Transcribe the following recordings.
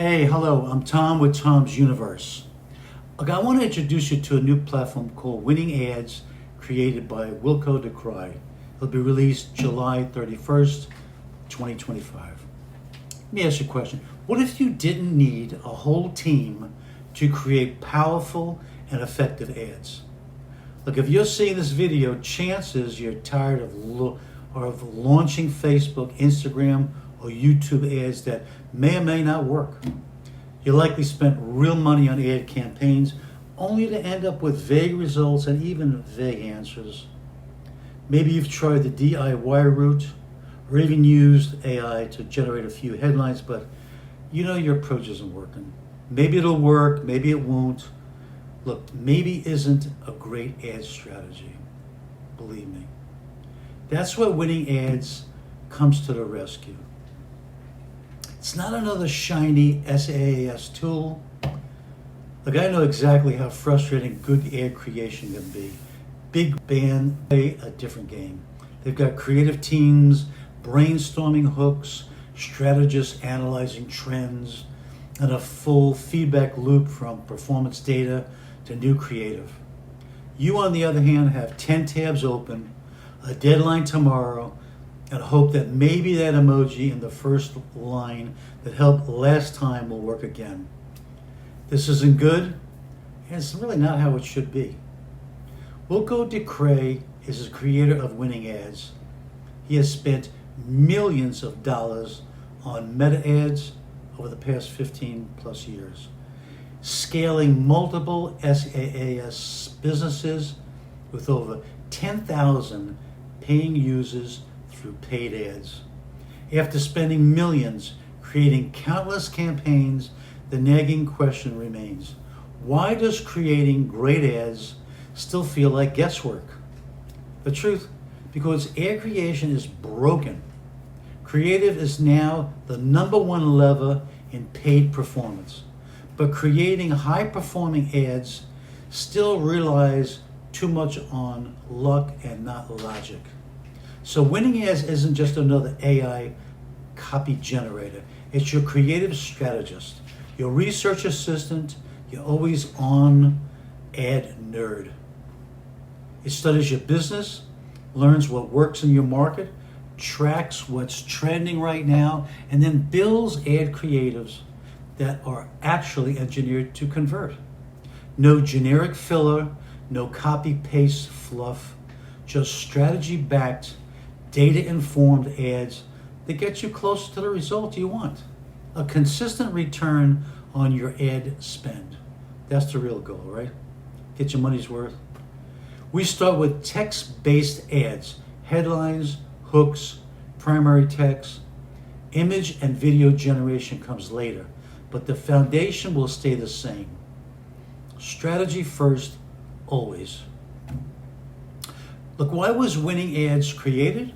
Hey, hello, I'm Tom with Tom's Universe. Look, I want to introduce you to a new platform called Winning Ads, created by WILCO to KREIJ. It'll be released July 31st, 2025. Let me ask you a question. What if you didn't need a whole team to create powerful and effective ads? Look, if you're seeing this video, chances you're tired of launching Facebook, Instagram, or YouTube ads that may or may not work. You likely spent real money on ad campaigns only to end up with vague results and even vague answers. Maybe you've tried the DIY route or even used AI to generate a few headlines, but you know your approach isn't working. Maybe it'll work, maybe it won't. Look, maybe isn't a great ad strategy. Believe me. That's where Winning Ads comes to the rescue. It's not another shiny SaaS tool. Look, I know exactly how frustrating good ad creation can be. Big band play a different game. They've got creative teams, brainstorming hooks, strategists analyzing trends, and a full feedback loop from performance data to new creative. You, on the other hand, have 10 tabs open, a deadline tomorrow, and hope that maybe that emoji in the first line that helped last time will work again. This isn't good, and it's really not how it should be. WILCO to KREIJ is the creator of Winning Ads. He has spent millions of dollars on meta ads over the past 15 plus years, scaling multiple SaaS businesses with over 10,000 paying users through paid ads. After spending millions creating countless campaigns, the nagging question remains: why does creating great ads still feel like guesswork? The truth, because ad creation is broken. Creative is now the #1 lever in paid performance, but creating high-performing ads still relies too much on luck and not logic. So Winning Ads isn't just another AI copy generator. It's your creative strategist, your research assistant, your always on ad nerd. It studies your business, learns what works in your market, tracks what's trending right now, and then builds ad creatives that are actually engineered to convert. No generic filler, no copy-paste fluff, just strategy-backed, data-informed ads that get you closer to the result you want. A consistent return on your ad spend. That's the real goal, right? Get your money's worth. We start with text-based ads, headlines, hooks, primary text. Image and video generation comes later, but the foundation will stay the same. Strategy first, always. Look, why was Winning Ads created?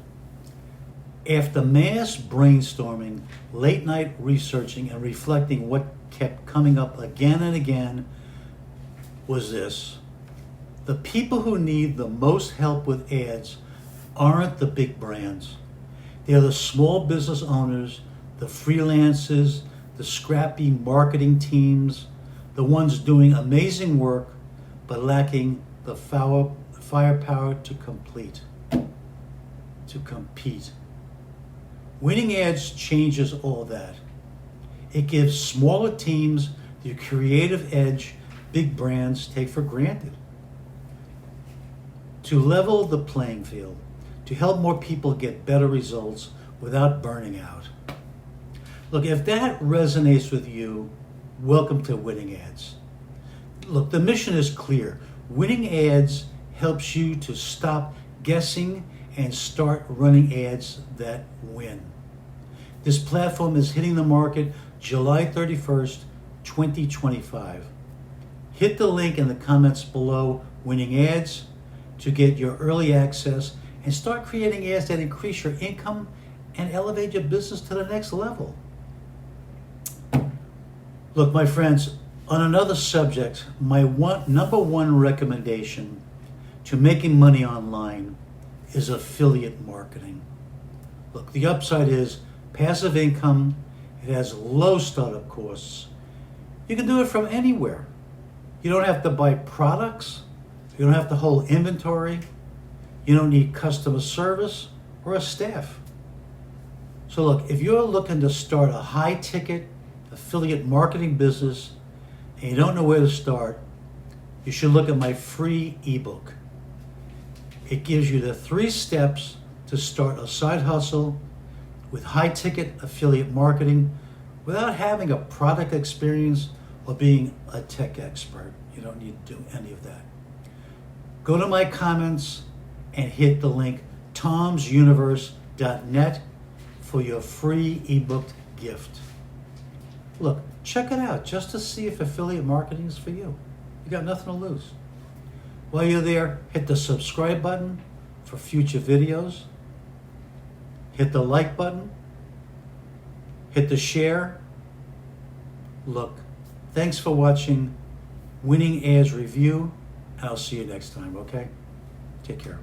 After mass brainstorming, late night researching, and reflecting, what kept coming up again and again was this: the people who need the most help with ads aren't the big brands. They're the small business owners, the freelancers, the scrappy marketing teams, the ones doing amazing work but lacking the firepower to compete. Winning Ads changes all that. It gives smaller teams the creative edge big brands take for granted. To level the playing field, to help more people get better results without burning out. Look, if that resonates with you, welcome to Winning Ads. Look, the mission is clear. Winning Ads helps you to stop guessing and start running ads that win. This platform is hitting the market July 31st, 2025. Hit the link in the comments below, Winning Ads, to get your early access and start creating ads that increase your income and elevate your business to the next level. Look, my friends, on another subject, my #1 recommendation to making money online is affiliate marketing. Look, the upside is passive income It has low startup costs. You can do it from anywhere. You don't have to buy products. You don't have to hold inventory. You don't need customer service or a staff. So look, if you're looking to start a high-ticket affiliate marketing business and you don't know where to start, you should look at my free ebook. It gives you the 3 steps to start a side hustle with high-ticket affiliate marketing without having a product experience or being a tech expert. You don't need to do any of that. Go to my comments and hit the link tomsuniverse.net for your free ebook gift. Look, check it out just to see if affiliate marketing is for you. You got nothing to lose. While you're there, hit the subscribe button for future videos. Hit the like button. Hit the share. Look, thanks for watching Winning Ads Review. I'll see you next time, okay? Take care.